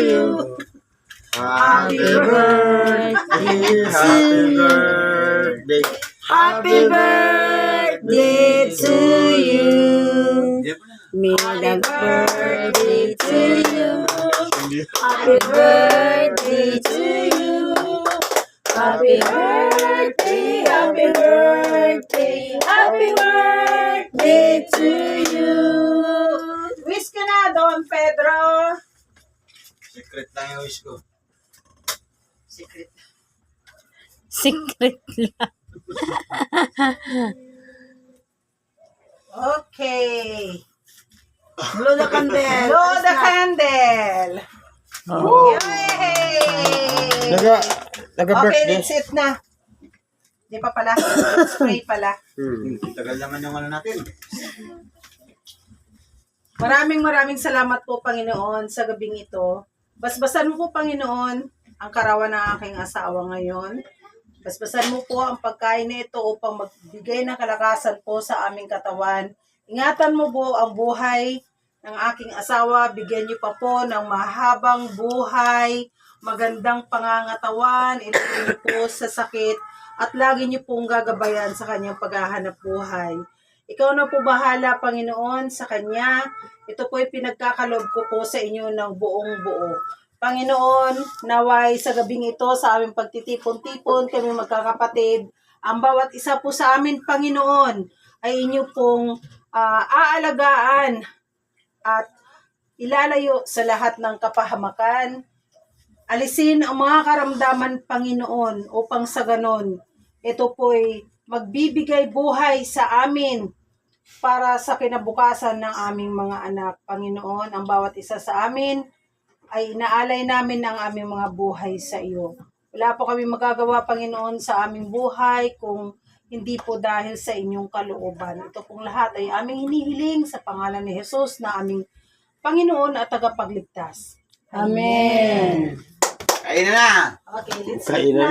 you. Happy birthday, happy birthday. Happy birthday to you. May the birthday to you. Happy birthday to you. Happy birthday, happy birthday, happy birthday to you. Wish ka na, Don Pedro. Secret lang yung wish ko. Secret. Secret lang. Okay. Blow the candle. Blow the candle. Oh. Yay! Okay, Naga-birthday. let's eat na. Di pa pala. Spray pala. Tagal naman yung ano natin. Maraming salamat po, Panginoon, sa gabing ito. Basbasan mo po, Panginoon, ang karawan ng aking asawa ngayon. Basbasan mo po ang pagkain na ito upang magbigay ng kalakasan po sa aming katawan. Ingatan mo po ang buhay ng aking asawa. Bigyan niyo pa po ng mahabang buhay, magandang pangangatawan, ilagay niyo po sa sakit, at lagi niyo pong gagabayan sa kanyang paghahanap buhay. Ikaw na po bahala, Panginoon, sa kanya. Ito po'y pinagkakalob ko po sa inyo ng buong buo. Panginoon, naway sa gabing ito, sa aming pagtitipon-tipon, kami magkakapatid, ang bawat isa po sa amin, Panginoon, ay inyo pong aalagaan at ilalayo sa lahat ng kapahamakan. Alisin ang mga karamdaman, Panginoon, upang sa ganon, ito po'y magbibigay buhay sa amin para sa kinabukasan ng aming mga anak. Panginoon, ang bawat isa sa amin ay inaalay namin ang aming mga buhay sa iyo. Wala po kami magagawa, Panginoon, sa aming buhay kung hindi po dahil sa inyong kalooban. Ito pong lahat ay aming hinihiling sa pangalan ni Jesus na aming Panginoon at tagapagligtas. Amen. Kain na! Okay, let's Kain na.